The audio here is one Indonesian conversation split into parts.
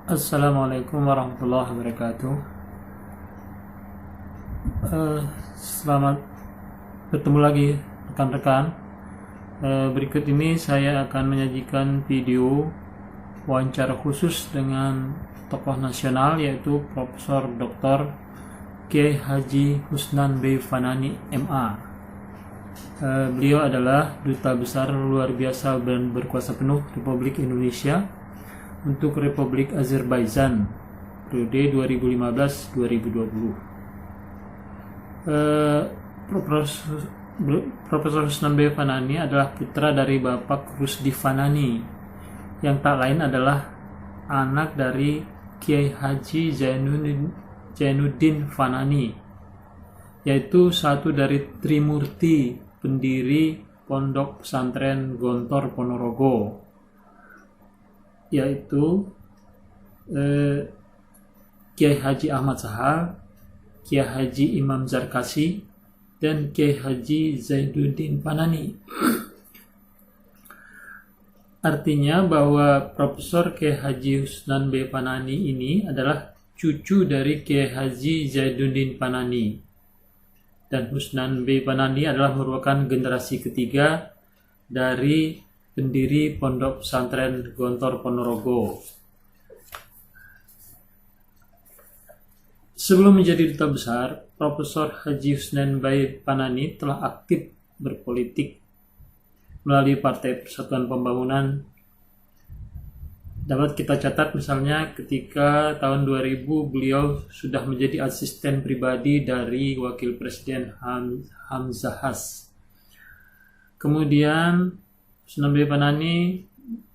Assalamualaikum warahmatullahi wabarakatuh. Selamat bertemu lagi rekan-rekan. Berikut ini saya akan menyajikan video wawancara khusus dengan tokoh nasional, yaitu Profesor Dr. Kiai Haji Husnan B. Fanani MA. Beliau adalah Duta Besar Luar Biasa dan Berkuasa Penuh Republik Indonesia untuk Republik Azerbaijan periode 2015-2020. Profesor Husnan B. Fanani adalah putra dari Bapak Rusdi Fanani, yang tak lain adalah anak dari Kiai Haji Zainuddin Fanani, yaitu satu dari Trimurti pendiri Pondok Pesantren Gontor Ponorogo, yaitu Kiai Haji Ahmad Sahal, Kiai Haji Imam Zarkasi, dan Kiai Haji Zainuddin Fanani. Artinya bahwa Profesor Kiai Haji Husnan B. Fanani ini adalah cucu dari Kiai Haji Zainuddin Fanani, dan Husnan B. Fanani adalah merupakan generasi ketiga dari pendiri Pondok Pesantren Gontor Ponorogo. Sebelum menjadi duta besar, Profesor Haji Husnan B. Fanani telah aktif berpolitik melalui Partai Persatuan Pembangunan. Dapat kita catat misalnya ketika tahun 2000 beliau sudah menjadi asisten pribadi dari Wakil Presiden Hamzahas. Kemudian Husnan B. Fanani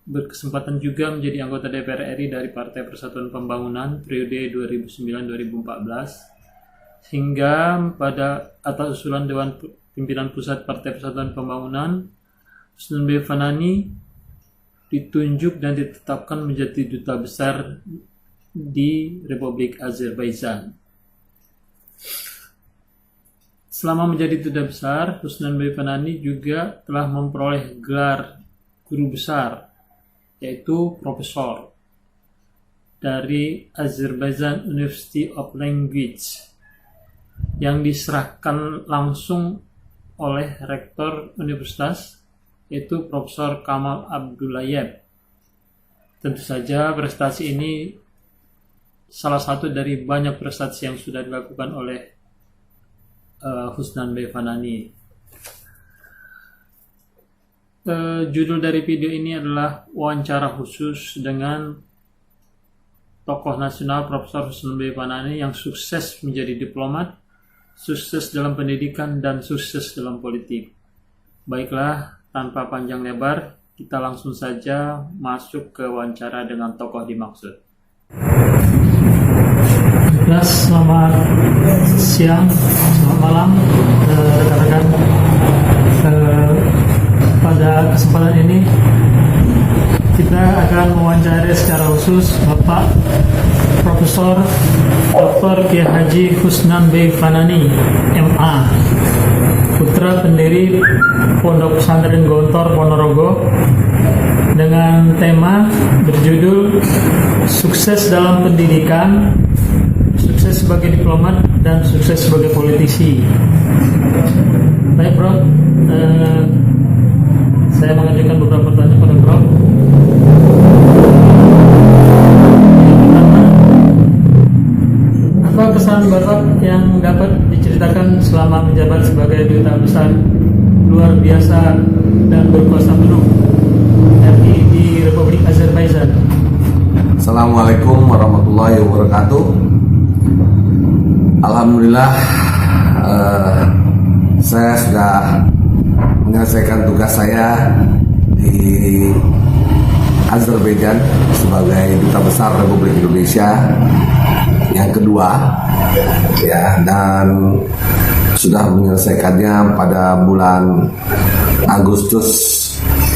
berkesempatan juga menjadi anggota DPR RI dari Partai Persatuan Pembangunan periode 2009-2014, hingga pada atas usulan Dewan Pimpinan Pusat Partai Persatuan Pembangunan, Husnan B. Fanani ditunjuk dan ditetapkan menjadi duta besar di Republik Azerbaijan. Selama menjadi duta besar, Husnan B. Fanani juga telah memperoleh gelar guru besar, yaitu profesor dari Azerbaijan University of Language, yang diserahkan langsung oleh rektor universitas, yaitu Profesor Kamal Abdullayev. Tentu saja prestasi ini salah satu dari banyak prestasi yang sudah dilakukan oleh Husnan B. Fanani. Judul dari video ini adalah wawancara khusus dengan tokoh nasional Profesor Husnan B. Fanani yang sukses menjadi diplomat, sukses dalam pendidikan, dan sukses dalam politik. Baiklah, tanpa panjang lebar, kita langsung saja masuk ke wawancara dengan tokoh dimaksud. Selamat siang, selamat malam rekan-rekan. Pada kesempatan ini kita akan mewawancarai secara khusus Bapak Profesor Dr. Kiai Haji Husnan B. Fanani MA, putra pendiri Pondok Pesantren Gontor Ponorogo, dengan tema berjudul Sukses dalam Pendidikan, Sukses sebagai Diplomat, dan Sukses sebagai Politisi. Baik Prof, saya mengajukan beberapa pertanyaan kepada Prof. Apa kesan Bapak yang dapat diceritakan selama menjabat sebagai duta besar luar biasa dan berkuasa penuh RI di Republik Azerbaijan? Assalamualaikum warahmatullahi wabarakatuh. Alhamdulillah, saya sudah menyelesaikan tugas saya di Azerbaijan sebagai duta besar Republik Indonesia yang kedua, ya, dan sudah menyelesaikannya pada bulan Agustus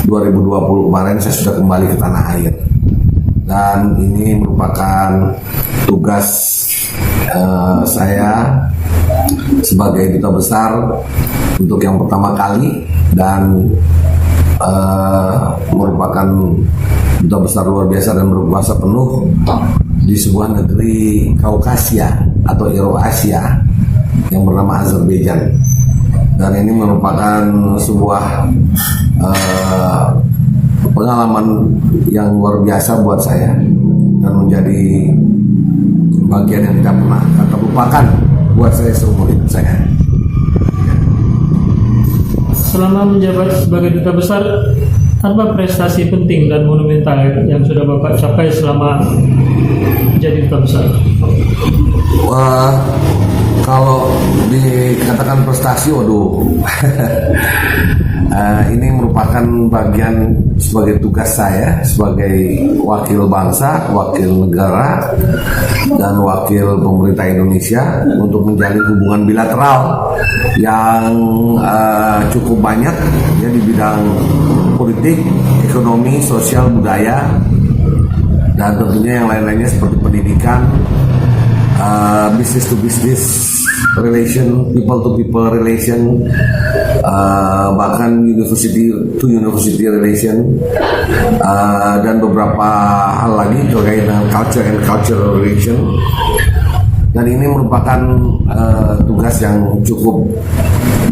2020 kemarin. Saya sudah kembali ke tanah air, dan ini merupakan tugas saya sebagai duta besar untuk yang pertama kali, dan merupakan duta besar luar biasa dan berkuasa penuh di sebuah negeri Kaukasia atau Eurasia yang bernama Azerbaijan. Dan ini merupakan sebuah pengalaman yang luar biasa buat saya dan menjadi bagian yang tidak pernah akan terlupakan buat saya seumur hidup saya. Selama menjabat sebagai duta besar, apa prestasi penting dan monumental yang sudah Bapak capai selama menjadi duta besar? Kalau dikatakan prestasi, waduh, ini merupakan bagian sebagai tugas saya sebagai wakil bangsa, wakil negara, dan wakil pemerintah Indonesia untuk menjalin hubungan bilateral yang cukup banyak ya di bidang politik, ekonomi, sosial, budaya, dan tentunya yang lain-lainnya seperti pendidikan, business to business relation, people to people relation, bahkan university to university relation, dan beberapa hal lagi terkait dengan culture and cultural relation. Dan ini merupakan tugas yang cukup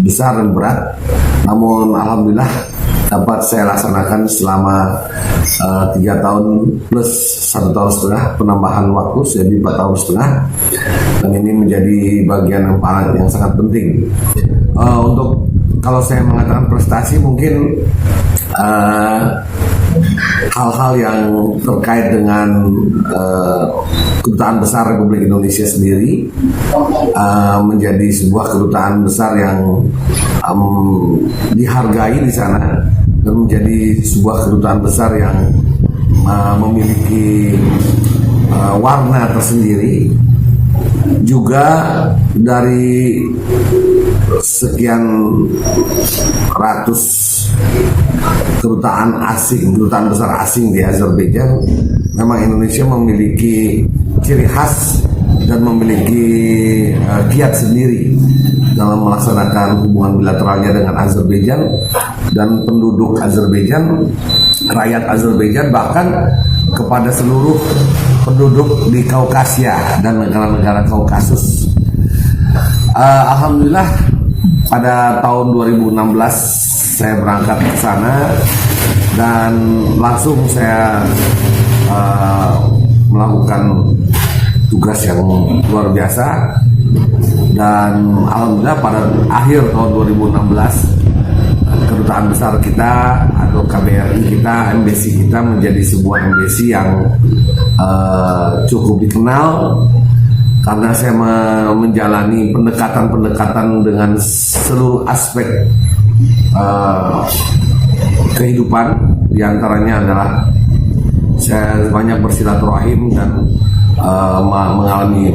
besar dan berat, namun alhamdulillah dapat saya laksanakan selama 3 tahun plus 1 tahun setengah penambahan waktu, jadi 4 tahun setengah, dan ini menjadi bagian yang sangat penting. Untuk kalau saya mengatakan prestasi, mungkin hal-hal yang terkait dengan Kedutaan Besar Republik Indonesia sendiri menjadi sebuah kedutaan besar yang dihargai di sana dan menjadi sebuah kedutaan besar yang memiliki warna tersendiri. Juga dari sekian ratus kedutaan besar asing di Azerbaijan, memang Indonesia memiliki ciri khas dan memiliki kiat sendiri dalam melaksanakan hubungan bilateralnya dengan Azerbaijan dan penduduk Azerbaijan, rakyat Azerbaijan, bahkan kepada seluruh penduduk di Kaukasia dan negara-negara Kaukasus. Alhamdulillah pada tahun 2016 saya berangkat ke sana dan langsung saya melakukan tugas yang luar biasa, dan alhamdulillah pada akhir tahun 2016 kedutaan besar kita atau KBRI kita, embassy kita menjadi sebuah embassy yang cukup dikenal karena saya menjalani pendekatan dengan seluruh aspek kehidupan. Di antaranya adalah saya banyak bersilaturahim dan menjalani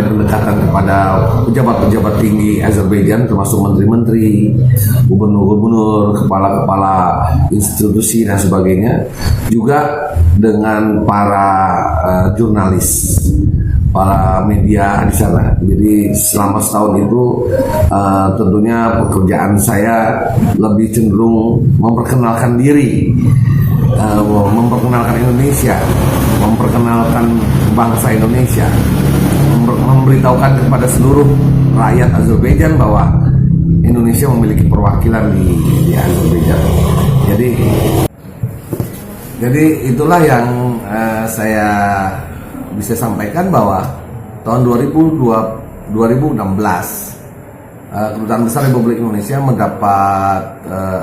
pendekatan kepada pejabat-pejabat tinggi Azerbaijan, termasuk menteri-menteri, gubernur-gubernur, kepala-kepala institusi dan sebagainya, juga dengan para jurnalis, para media di sana. Jadi selama setahun itu tentunya pekerjaan saya lebih cenderung memperkenalkan diri, memperkenalkan Indonesia, memperkenalkan bangsa Indonesia, memberitahukan kepada seluruh rakyat Azerbaijan bahwa Indonesia memiliki perwakilan di Azerbaijan. Jadi itulah yang saya bisa sampaikan, bahwa tahun 2016 Kedutaan Besar Republik Indonesia mendapat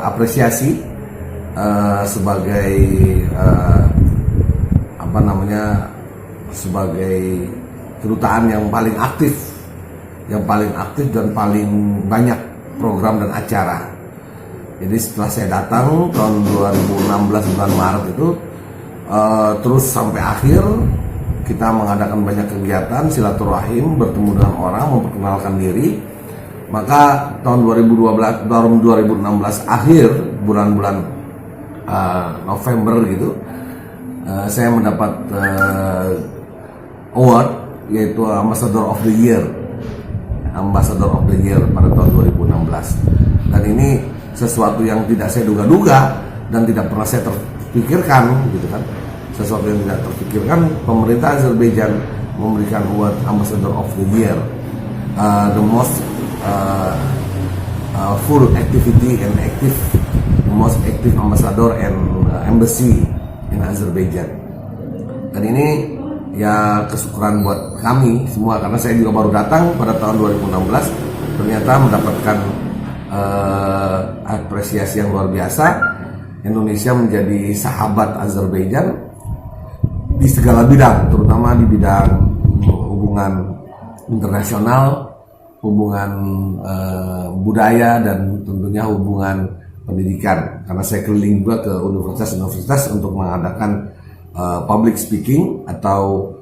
apresiasi sebagai sebagai kedutaan yang paling aktif dan paling banyak program dan acara. Jadi setelah saya datang tahun 2016 bulan Maret itu terus sampai akhir kita mengadakan banyak kegiatan silaturahim, bertemu dengan orang, memperkenalkan diri. Maka tahun 2016 akhir bulan-bulan November gitu, saya mendapat award, yaitu Ambassador of the Year pada tahun 2016. Dan ini sesuatu yang tidak saya duga-duga dan tidak pernah saya terpikirkan gitu kan. sesuatu yang tidak terpikirkan, pemerintah Azerbaijan memberikan award Ambassador of the Year, the most full activity and active, the most active ambassador and embassy in Azerbaijan. Dan ini ya kesyukuran buat kami semua, karena saya juga baru datang pada tahun 2016, ternyata mendapatkan apresiasi yang luar biasa. Indonesia menjadi sahabat Azerbaijan di segala bidang, terutama di bidang hubungan internasional, hubungan budaya, dan tentunya hubungan pendidikan. Karena saya keliling juga ke universitas-universitas untuk mengadakan public speaking atau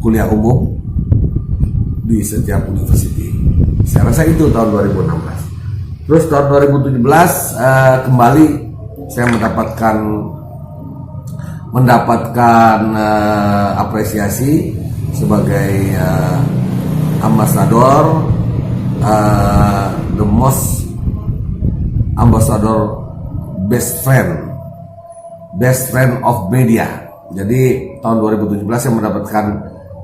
kuliah umum di setiap university. Saya rasa itu tahun 2016. Terus tahun 2017 kembali saya mendapatkan apresiasi sebagai ambassador, the most ambassador best friend of media. Jadi tahun 2017 saya mendapatkan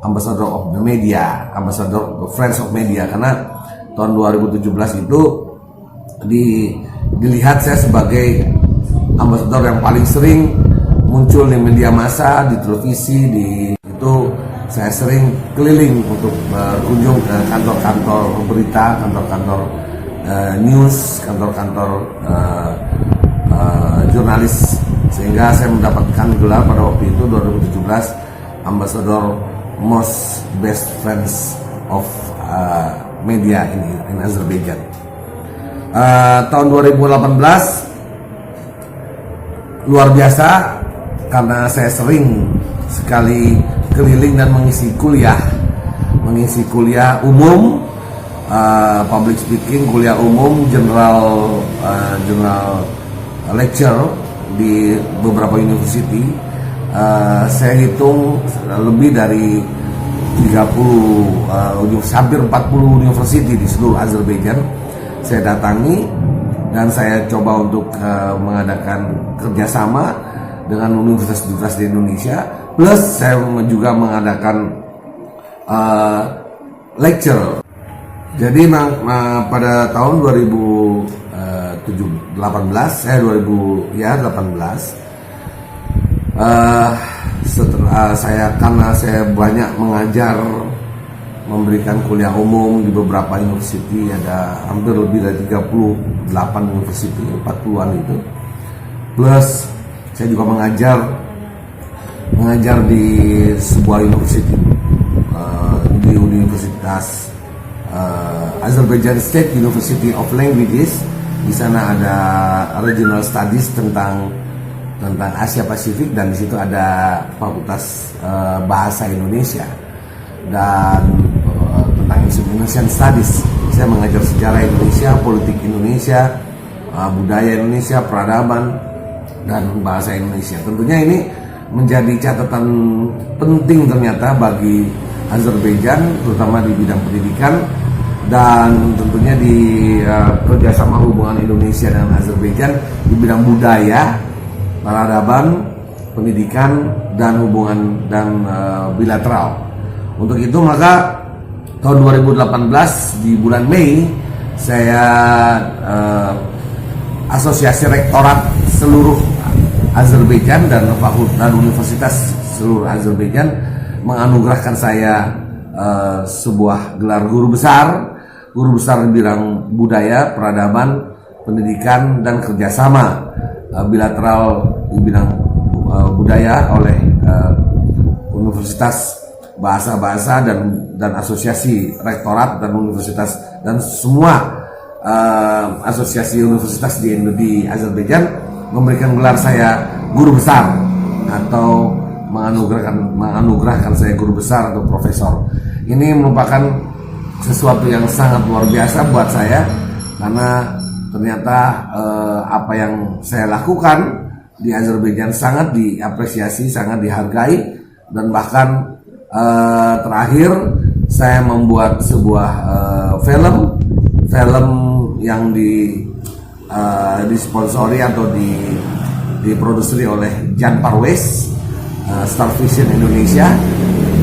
ambassador of the media, ambassador of friends of media, karena tahun 2017 itu dilihat saya sebagai ambasador yang paling sering muncul di media massa, di televisi, itu saya sering keliling untuk berkunjung ke kantor-kantor berita, kantor-kantor news, kantor-kantor jurnalis, sehingga saya mendapatkan gelar pada waktu itu 2017 Ambassador Most Best Friends of Media in Azerbaijan. Tahun 2018 luar biasa, karena saya sering sekali keliling dan mengisi kuliah umum, public speaking, kuliah umum, general lecture di beberapa university. Saya hitung lebih dari 30 hampir 40 university di seluruh Azerbaijan saya datangi, dan saya coba untuk mengadakan kerjasama dengan universitas-universitas di Indonesia, plus saya juga mengadakan lecture. Jadi pada tahun 2018 setelah karena saya banyak mengajar, memberikan kuliah umum di beberapa university, ada hampir lebih dari 38 university, 40-an itu. Plus saya juga mengajar di sebuah university, di Universitas Azerbaijan State University of Languages. Di sana ada regional studies tentang Asia Pasifik, dan di situ ada fakultas bahasa Indonesia dan tentang Indonesian Studies. Saya mengajar sejarah Indonesia, politik Indonesia, budaya Indonesia, peradaban, dan bahasa Indonesia. Tentunya ini menjadi catatan penting ternyata bagi Azerbaijan, terutama di bidang pendidikan, dan tentunya di kerjasama hubungan Indonesia dan Azerbaijan di bidang budaya, peradaban, pendidikan, dan hubungan dan bilateral. Untuk itu maka tahun 2018 di bulan Mei saya asosiasi rektorat seluruh Azerbaijan dan fakultas universitas seluruh Azerbaijan menganugerahkan saya sebuah gelar guru besar di bidang budaya, peradaban, pendidikan, dan kerjasama bilateral di bidang budaya oleh Universitas Bahasa-Bahasa dan asosiasi rektorat dan universitas dan semua asosiasi universitas di Azerbaijan memberikan gelar saya guru besar atau menganugerahkan saya guru besar atau profesor. Ini merupakan sesuatu yang sangat luar biasa buat saya, karena ternyata apa yang saya lakukan di Azerbaijan sangat diapresiasi, sangat dihargai, dan bahkan terakhir saya membuat sebuah film yang disponsori atau diproduseri oleh Jan Parwes, Star Vision Indonesia,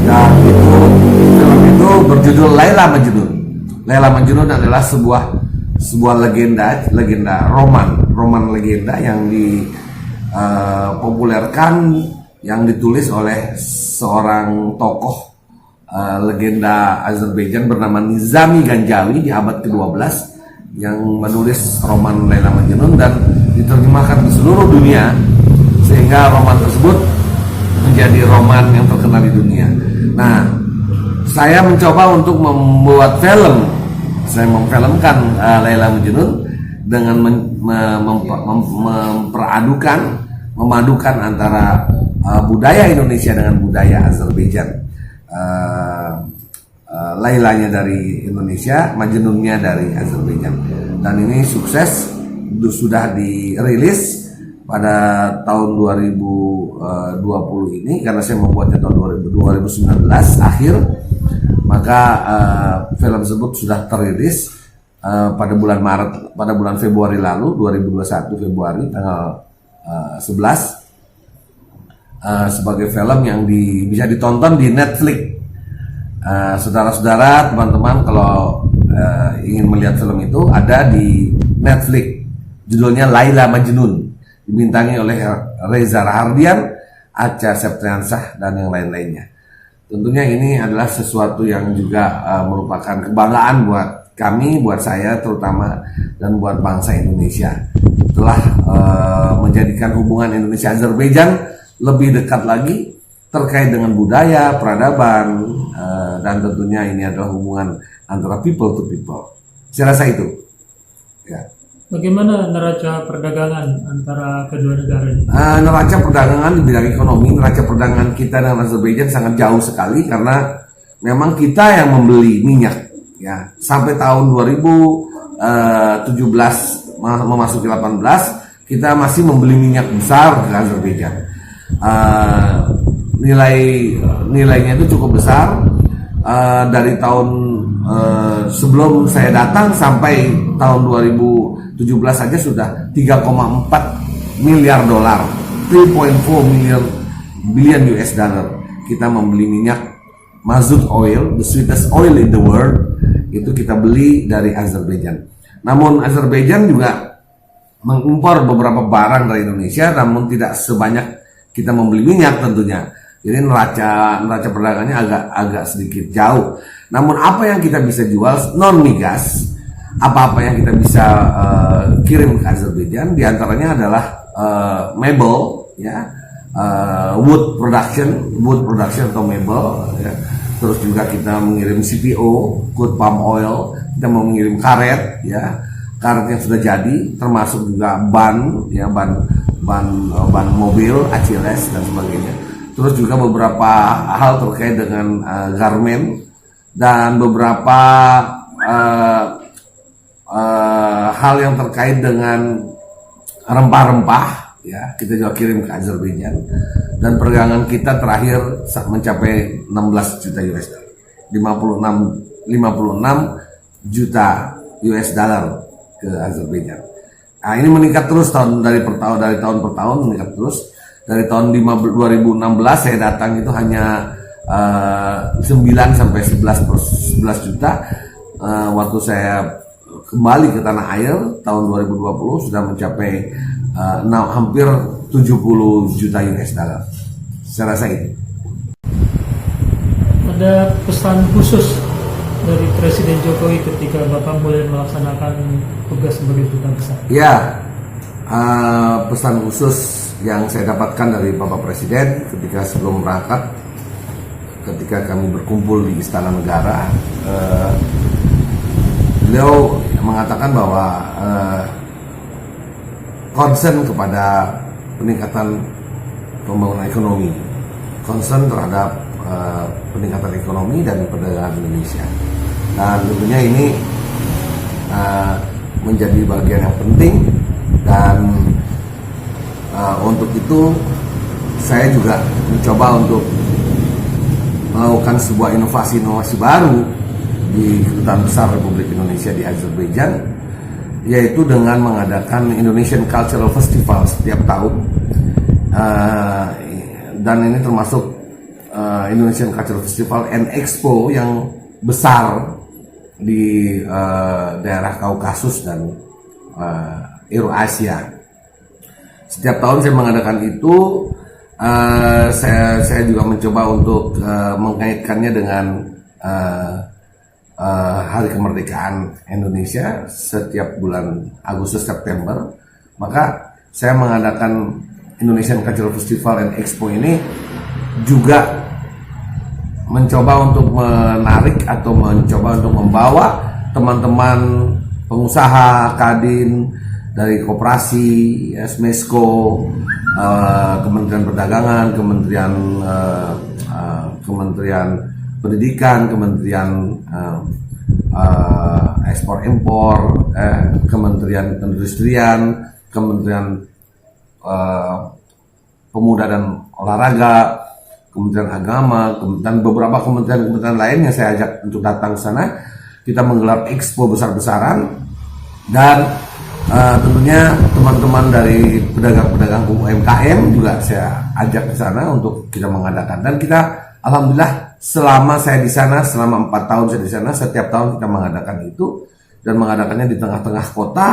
dan film itu berjudul Laila Majnun. Laila Majnun adalah sebuah legenda roman legenda yang dipopulerkan, yang ditulis oleh seorang tokoh legenda Azerbaijan bernama Nizami Ganjawi di abad ke-12 yang menulis roman Laila Majnun dan diterjemahkan ke seluruh dunia, sehingga roman tersebut menjadi roman yang terkenal di dunia. Nah, saya mencoba untuk membuat film. Saya memfilmkan Laila Majnun dengan memadukan antara budaya Indonesia dengan budaya Azerbaijan. Lailanya dari Indonesia, Majnunnya dari Azerbaijan, dan ini sukses, sudah dirilis pada tahun 2020 ini karena saya membuatnya tahun 2019 akhir, maka film tersebut sudah terilis pada bulan Februari lalu, 2021 Februari tanggal 11, sebagai film yang bisa ditonton di Netflix. Saudara-saudara, teman-teman, kalau ingin melihat film itu ada di Netflix, judulnya Laila Majnun, dibintangi oleh Reza Rahardian, Acha Septriansah, dan yang lain-lainnya. Tentunya ini adalah sesuatu yang juga merupakan kebanggaan buat kami, buat saya terutama, dan buat bangsa Indonesia, telah menjadikan hubungan Indonesia-Azerbaijan lebih dekat lagi terkait dengan budaya, peradaban, dan tentunya ini adalah hubungan antara people to people. Saya rasa itu. Ya. Bagaimana neraca perdagangan antara kedua negara ini? Neraca perdagangan di bidang ekonomi, neraca perdagangan kita dengan Azerbaijan sangat jauh sekali karena memang kita yang membeli minyak. Ya, sampai tahun 2017 memasuki 18 kita masih membeli minyak besar ke Azerbaijan. Nilainya itu cukup besar. Dari tahun sebelum saya datang sampai tahun 2017 saja sudah 3,4 miliar dolar, 3.4 billion US dollar kita membeli minyak mazut oil, the sweetest oil in the world, itu kita beli dari Azerbaijan. Namun Azerbaijan juga mengimpor beberapa barang dari Indonesia, namun tidak sebanyak kita membeli minyak tentunya. Jadi neraca perdagangannya agak sedikit jauh. Namun apa yang kita bisa jual non migas, apa yang kita bisa kirim ke Azerbaijan, diantaranya adalah mebel, ya, wood production atau mebel, ya. Terus juga kita mengirim CPO, crude palm oil, kita mau mengirim karet, ya, karet yang sudah jadi, termasuk juga ban, ya, ban mobil, ACLS dan sebagainya. Terus juga beberapa hal terkait dengan garment dan beberapa hal yang terkait dengan rempah-rempah, ya, kita juga kirim ke Azerbaijan. Dan perdagangan kita terakhir mencapai 16 juta US dollar, 56 juta US dollar ke Azerbaijan. Nah, ini meningkat terus dari tahun per tahun meningkat terus. Dari tahun 2016 saya datang itu hanya 9 sampai 11 juta. Waktu saya kembali ke tanah air tahun 2020 sudah mencapai hampir 70 juta US dollar. Saya rasa itu. Ada pesan khusus dari Presiden Jokowi ketika Bapak mulai melaksanakan tugas sebagai duta besar? Ya, pesan khusus yang saya dapatkan dari Bapak Presiden ketika sebelum berangkat, ketika kami berkumpul di Istana Negara, beliau mengatakan bahwa concern kepada peningkatan pembangunan ekonomi, concern terhadap peningkatan ekonomi dan perdagangan Indonesia, dan tentunya ini menjadi bagian yang penting. Dan untuk itu saya juga mencoba untuk melakukan sebuah inovasi baru di Kedutaan Besar Republik Indonesia di Azerbaijan, yaitu dengan mengadakan Indonesian Cultural Festival setiap tahun uh, dan ini termasuk Indonesian Cultural Festival and Expo yang besar di daerah Kaukasus dan Eurasia. Setiap tahun saya mengadakan itu. Saya juga mencoba untuk mengaitkannya dengan Hari Kemerdekaan Indonesia setiap bulan Agustus September. Maka saya mengadakan Indonesian Cultural Festival and Expo ini juga mencoba untuk menarik atau mencoba untuk membawa teman-teman pengusaha, kadin dari koperasi, SMESCO, Kementerian Perdagangan, Kementerian Pendidikan, Kementerian Ekspor Impor, Kementerian Perindustrian, Kementerian Pemuda dan Olahraga, Kementerian Agama, dan beberapa kementerian lain yang saya ajak untuk datang ke sana. Kita menggelar expo besar-besaran dan tentunya teman-teman dari pedagang-pedagang UMKM juga saya ajak ke sana untuk kita mengadakan. Dan kita alhamdulillah selama saya di sana, selama 4 tahun saya di sana, setiap tahun kita mengadakan itu dan mengadakannya di tengah-tengah kota,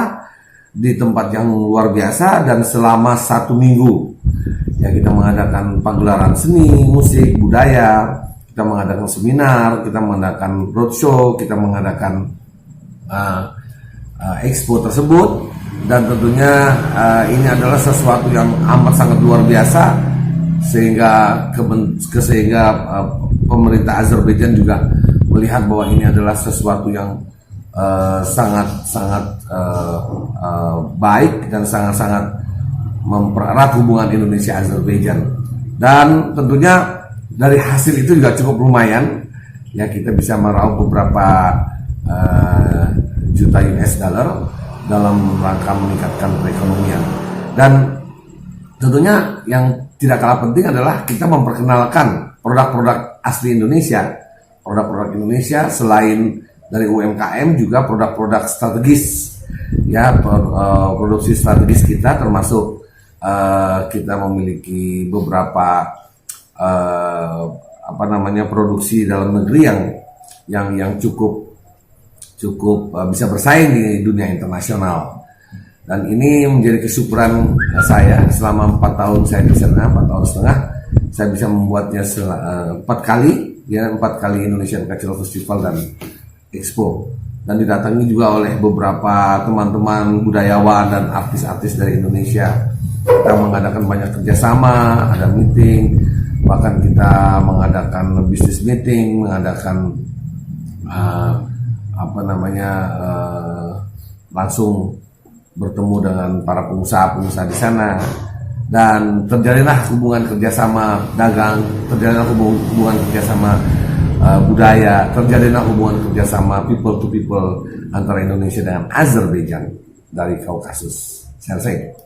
di tempat yang luar biasa, dan selama 1 minggu ya kita mengadakan pagelaran seni, musik, budaya, kita mengadakan seminar, kita mengadakan roadshow, kita mengadakan expo tersebut. Dan tentunya ini adalah sesuatu yang amat sangat luar biasa sehingga pemerintah Azerbaijan juga melihat bahwa ini adalah sesuatu yang sangat baik dan sangat mempererat hubungan Indonesia Azerbaijan. Dan tentunya dari hasil itu juga cukup lumayan ya, kita bisa meraup beberapa juta US dollar dalam rangka meningkatkan perekonomian. Dan tentunya yang tidak kalah penting adalah kita memperkenalkan produk-produk asli Indonesia. Produk-produk Indonesia selain dari UMKM juga produk-produk strategis ya, produksi strategis kita, termasuk kita memiliki beberapa produksi dalam negeri yang cukup bisa bersaing di dunia internasional. Dan ini menjadi kesyukuran saya selama 4 tahun saya di sana, 4 tahun setengah, saya bisa membuatnya 4 kali Indonesian Cultural Festival dan Expo, dan didatangi juga oleh beberapa teman-teman budayawan dan artis-artis dari Indonesia. Kita mengadakan banyak kerjasama, ada meeting, bahkan kita mengadakan business meeting, mengadakan langsung bertemu dengan para pengusaha-pengusaha di sana, dan terjalinlah hubungan kerjasama dagang, terjalinlah hubungan kerjasama budaya, terjalinlah hubungan kerjasama people to people antara Indonesia dengan Azerbaijan dari Kaukasus. Selesai.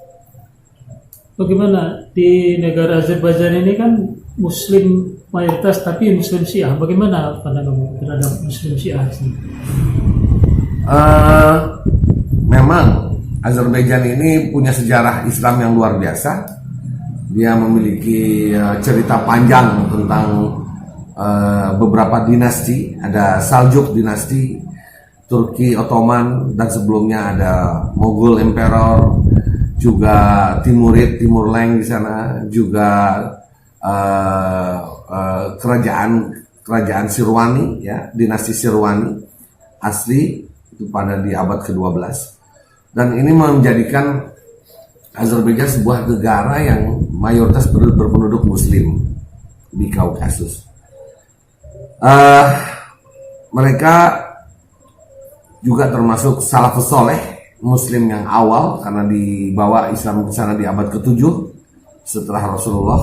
Bagaimana di negara Azerbaijan ini kan Muslim mayoritas tapi Muslim Syiah, bagaimana pandanganmu terhadap Muslim Syiah ini? Memang Azerbaijan ini punya sejarah Islam yang luar biasa. Dia memiliki cerita panjang tentang beberapa dinasti. Ada Saljuk dinasti, Turki Ottoman, dan sebelumnya ada Mughal Emperor, juga Timurid, Timur Leng di sana, juga kerajaan Sirwani ya, dinasti Sirwani asli itu pada di abad ke-12. Dan ini menjadikan Azerbaijan sebuah negara yang mayoritas berpenduduk Muslim di Kaukasus. Mereka juga termasuk salafus soleh, Muslim yang awal, karena dibawa Islam ke sana di abad ke-7 setelah Rasulullah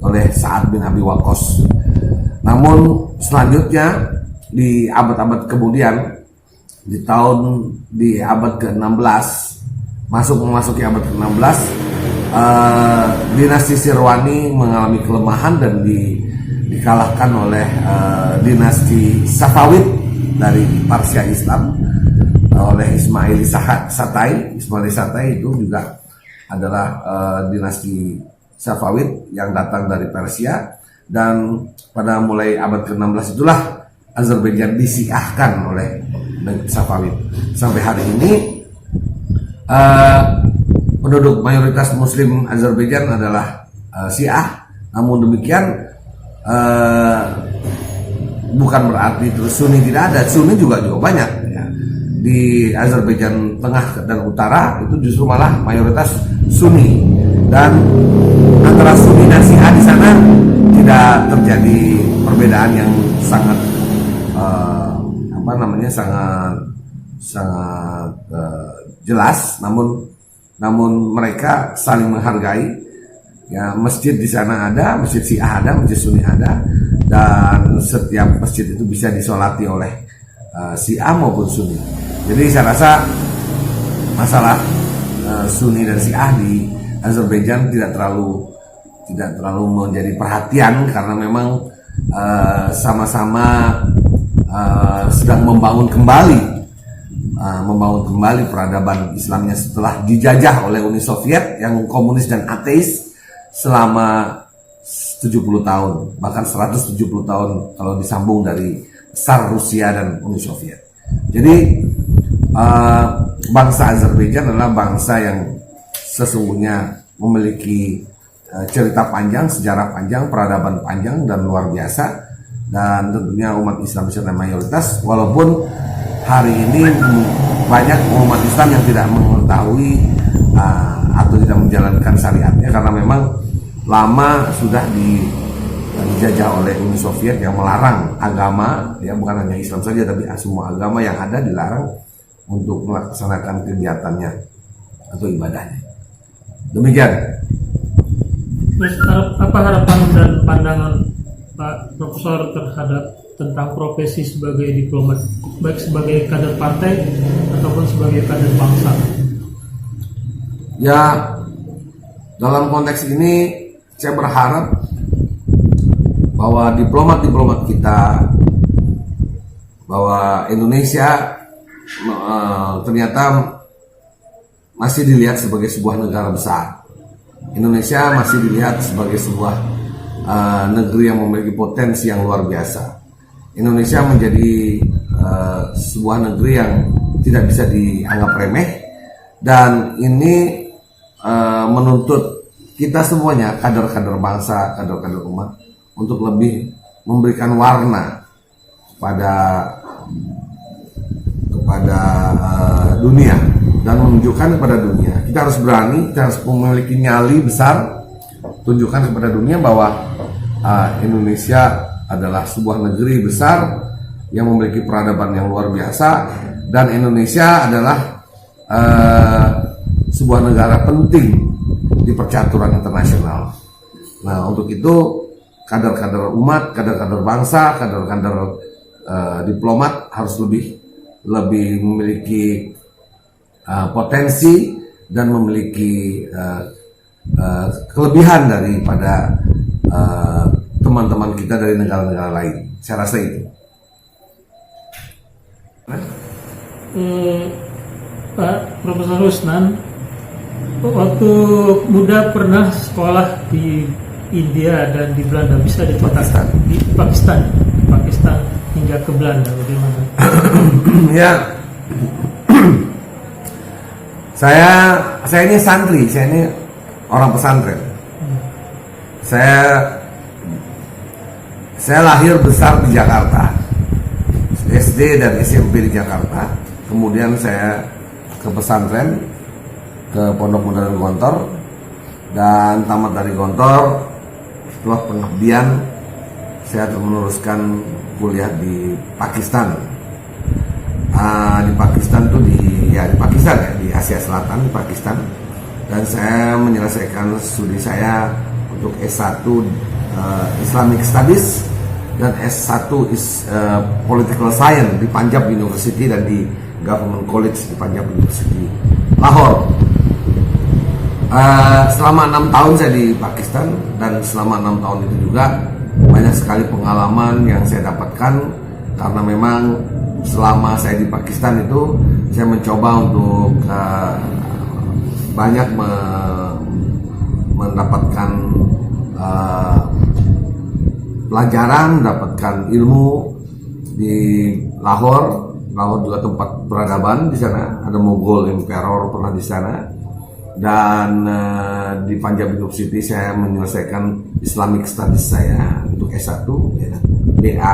oleh Sa'ad bin Abi Waqqas. Namun selanjutnya di abad-abad kemudian, di abad ke-16, memasuki abad ke-16, dinasti Sirwani mengalami kelemahan dan dikalahkan oleh dinasti Safavid dari Persia Islam oleh Ismail Satai. Ismail Satai itu juga adalah dinasti Safavid yang datang dari Persia, dan pada mulai abad ke-16 itulah Azerbaijan disiahkan oleh Safavid. Sampai hari ini penduduk mayoritas Muslim Azerbaijan adalah Syiah. Namun demikian bukan berarti terus Sunni tidak ada. Sunni juga banyak ya. Di Azerbaijan tengah dan utara itu justru malah mayoritas Sunni, dan antara Sunni dan Syiah di sana tidak terjadi perbedaan yang sangat jelas. Namun mereka saling menghargai. Ya, masjid di sana ada, masjid Syiah ada, masjid Sunni ada, dan setiap masjid itu bisa disolati oleh Syiah maupun Sunni. Jadi saya rasa masalah Sunni dan Syiah di Azerbaijan tidak terlalu menjadi perhatian, karena memang sama-sama sedang membangun kembali peradaban Islamnya setelah dijajah oleh Uni Soviet yang komunis dan ateis selama 70 tahun, bahkan 170 tahun kalau disambung dari Tsar Rusia dan Uni Soviet. Jadi bangsa Azerbaijan adalah bangsa yang sesungguhnya memiliki cerita panjang, sejarah panjang, peradaban panjang dan luar biasa, dan tentunya umat Islam secara mayoritas, walaupun hari ini banyak umat Islam yang tidak mengetahui atau tidak menjalankan syariatnya, karena memang lama sudah dijajah oleh Uni Soviet yang melarang agama, ya bukan hanya Islam saja tapi semua agama yang ada dilarang untuk melaksanakan kegiatannya atau ibadahnya. Demikian. Terus apa harapan dan pandangan Pak Profesor terhadap tentang profesi sebagai diplomat, baik sebagai kader partai ataupun sebagai kader bangsa? Ya, dalam konteks ini saya berharap bahwa diplomat-diplomat kita, bahwa Indonesia ternyata masih dilihat sebagai sebuah negara besar. Indonesia masih dilihat sebagai sebuah negeri yang memiliki potensi yang luar biasa. Indonesia menjadi sebuah negeri yang tidak bisa dianggap remeh, dan ini menuntut kita semuanya, kader-kader bangsa, kader-kader umat, untuk lebih memberikan warna kepada dunia, dan menunjukkan kepada dunia kita harus berani, kita harus memiliki nyali besar, tunjukkan kepada dunia bahwa Indonesia adalah sebuah negeri besar yang memiliki peradaban yang luar biasa, dan Indonesia adalah sebuah negara penting di percaturan internasional. Nah, untuk itu kader-kader umat, kader-kader bangsa, kader-kader diplomat harus lebih memiliki potensi dan memiliki kelebihan daripada teman-teman kita dari negara-negara lain. Saya rasa itu. Pak Profesor Rusnan, waktu muda pernah sekolah di India dan di Belanda, bisa dikatakan di Pakistan hingga ke Belanda, bagaimana? Ya, saya ini santri, saya ini orang pesantren. Saya lahir besar di Jakarta, SD dan SMP di Jakarta. Kemudian saya ke pesantren, ke Pondok Modern Gontor, dan tamat dari Gontor. Setelah pengabdian, saya meneruskan kuliah di Pakistan. Di Pakistan tuh di Pakistan ya, di Asia Selatan, di Pakistan. Dan saya menyelesaikan studi saya untuk S1 Islamic Studies dan S1 Political Science di Punjab University dan di Government College di Punjab University Lahore. Selama 6 tahun saya di Pakistan, dan selama 6 tahun itu juga banyak sekali pengalaman yang saya dapatkan, karena memang selama saya di Pakistan itu saya mencoba untuk banyak mendapatkan pelajaran, mendapatkan ilmu di Lahore. Lahore juga tempat peradaban di sana. Ada Mughal Emperor pernah di sana. Dan di Punjab University saya menyelesaikan Islamic Studies saya untuk S1, ya, BA,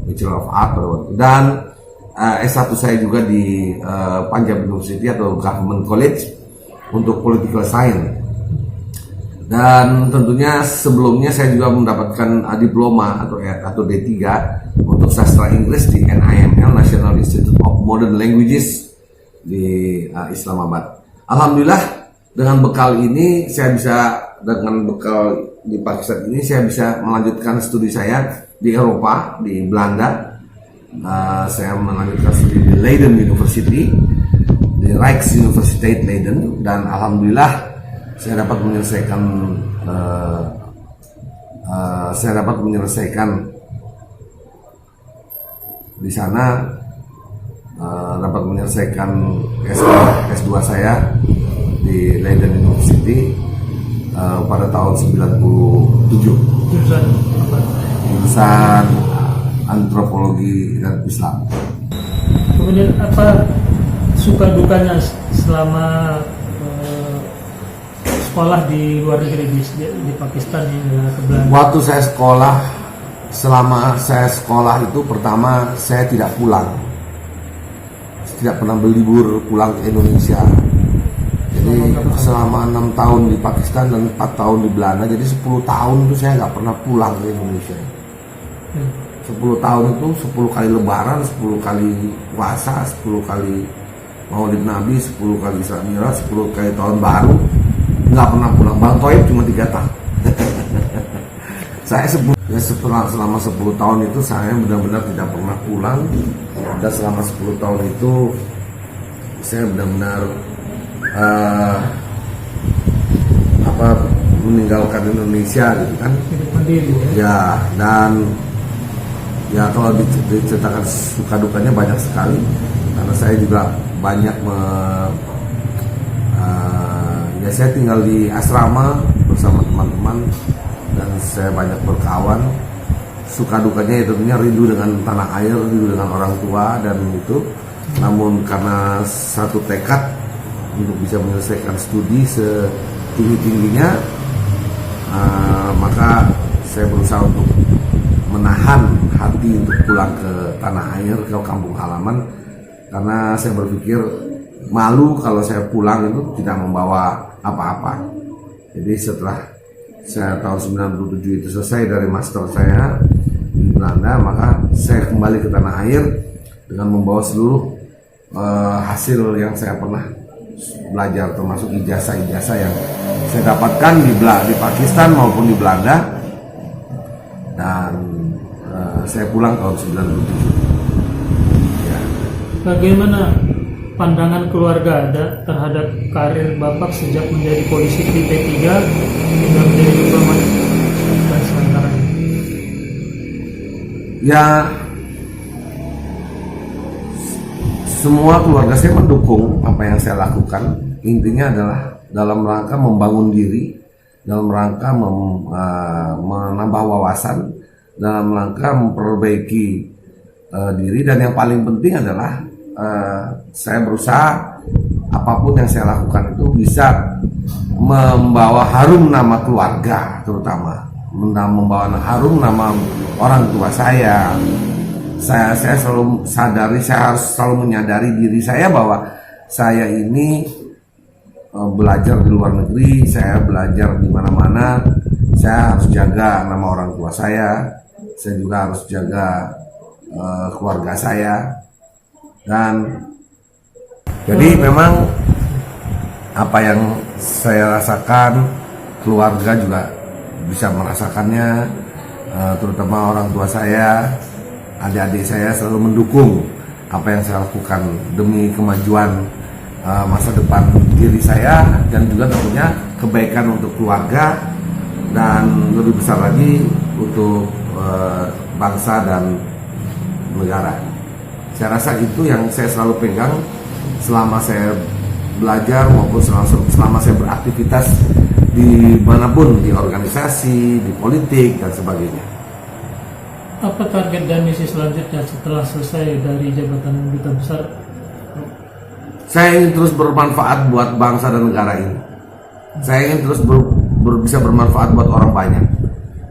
Bachelor of Art, dan S1 saya juga di Punjab University atau Government College untuk Political Science. Dan tentunya sebelumnya saya juga mendapatkan diploma atau D3 untuk sastra Inggris di NIML, National Institute of Modern Languages di Islamabad. Alhamdulillah dengan bekal ini dengan bekal di Pakistan ini saya bisa melanjutkan studi saya di Eropa, di Belanda. Saya melanjutkan studi di Leiden University, di Rijksuniversiteit Leiden, dan alhamdulillah saya dapat menyelesaikan di sana, dapat menyelesaikan S2 saya di Leiden University pada tahun 97. Jurusan antropologi dan Islam. Kemudian apa suka dukanya selama sekolah di luar negeri di Pakistan ya, ke Belanda? Waktu saya sekolah, selama saya sekolah itu pertama saya tidak pulang, tidak pernah berlibur pulang ke Indonesia. Jadi selama 6 tahun di Pakistan dan 4 tahun di Belanda, jadi 10 tahun itu saya nggak pernah pulang ke Indonesia. 10 tahun itu 10 kali lebaran, 10 kali puasa, 10 kali Maulid Nabi, 10 kali Isra Mi'raj, 10 kali tahun baru, nggak pernah pulang. Bang Toib cuma 3 tahun. Saya selama 10 tahun itu saya benar-benar tidak pernah pulang, dan selama 10 tahun itu saya benar-benar meninggalkan Indonesia gitu kan. Ya, dan ya kalau diceritakan suka dukanya banyak sekali, karena saya juga banyak ya saya tinggal di asrama bersama teman-teman dan saya banyak berkawan. Suka dukanya itu tentunya rindu dengan tanah air, rindu dengan orang tua dan itu. Namun karena satu tekad untuk bisa menyelesaikan studi setinggi-tingginya, maka saya berusaha untuk menahan hati untuk pulang ke tanah air, ke kampung halaman, karena saya berpikir malu kalau saya pulang itu tidak membawa apa-apa. Jadi setelah saya tahun 97 itu selesai dari master saya di Belanda, maka saya kembali ke tanah air dengan membawa seluruh hasil yang saya pernah belajar, termasuk ijazah-ijazah yang saya dapatkan di Pakistan maupun di Belanda, dan saya pulang tahun 97. Ya. Bagaimana pandangan keluarga Anda terhadap karir Bapak sejak menjadi polisi P3 hingga menjadi diplomat dan sementara ini? Ya, semua keluarga saya mendukung apa yang saya lakukan. Intinya adalah dalam rangka membangun diri, dalam rangka menambah wawasan, dalam rangka memperbaiki diri, dan yang paling penting adalah saya berusaha apapun yang saya lakukan itu bisa membawa harum nama keluarga, terutama membawa harum nama orang tua saya. Saya selalu sadari, saya harus selalu menyadari diri saya bahwa saya ini belajar di luar negeri, saya belajar di mana-mana, saya harus jaga nama orang tua saya juga harus jaga keluarga saya. Dan jadi memang apa yang saya rasakan, keluarga juga bisa merasakannya, terutama orang tua saya, adik-adik saya selalu mendukung apa yang saya lakukan demi kemajuan masa depan diri saya, dan juga tentunya kebaikan untuk keluarga, dan lebih besar lagi untuk bangsa dan negara. Saya rasa itu yang saya selalu pegang selama saya belajar maupun selama saya beraktivitas di dimanapun, di organisasi, di politik dan sebagainya. Apa target dan misi selanjutnya setelah selesai dari jabatan duta besar? Saya ingin terus bermanfaat buat bangsa dan negara ini. Saya ingin terus bisa bermanfaat buat orang banyak.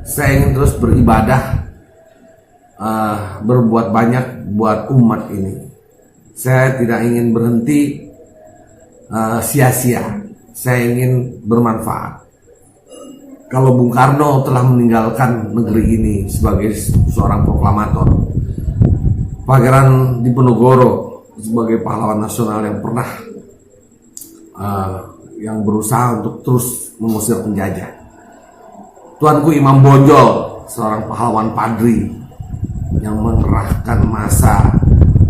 Saya ingin terus beribadah, berbuat banyak buat umat ini. Saya tidak ingin berhenti sia-sia. Saya ingin bermanfaat. Kalau Bung Karno telah meninggalkan negeri ini sebagai seorang proklamator, Pangeran Diponegoro sebagai pahlawan nasional yang pernah yang berusaha untuk terus mengusir penjajah, Tuanku Imam Bonjol, seorang pahlawan padri yang mengerahkan massa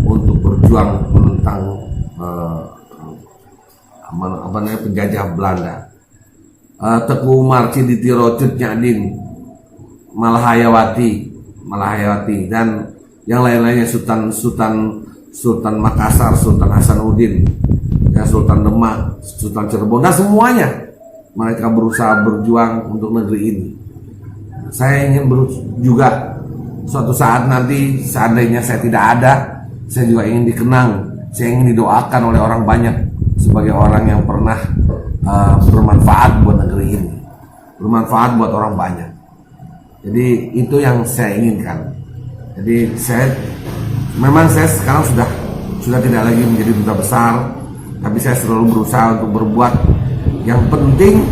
untuk berjuang menentang penjajah Belanda, Teku Umar Ciditiro Cut Nyadin, Malahayawati, dan yang lain-lainnya, Sultan Makassar, Sultan Hasanuddin, ya, Sultan Demak, Sultan Cirebon, dan semuanya mereka berusaha berjuang untuk negeri ini. Saya ingin juga suatu saat nanti, seandainya saya tidak ada, saya juga ingin dikenang, saya ingin didoakan oleh orang banyak sebagai orang yang pernah bermanfaat buat negeri ini, bermanfaat buat orang banyak. Jadi itu yang saya inginkan. Jadi memang saya sekarang sudah tidak lagi menjadi duta besar, tapi saya selalu berusaha untuk berbuat yang penting,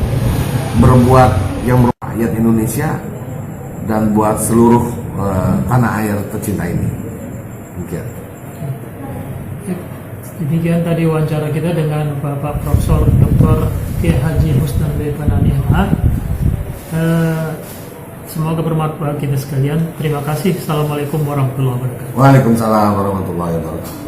berbuat yang rakyat Indonesia dan buat seluruh tanah air tercinta ini. Demikian tadi wawancara kita dengan Bapak Profesor Dr. Kiai Haji Husnan B. Panani MH. Semoga bermanfaat kita sekalian. Terima kasih. Assalamualaikum warahmatullahi wabarakatuh. Waalaikumsalam warahmatullahi wabarakatuh.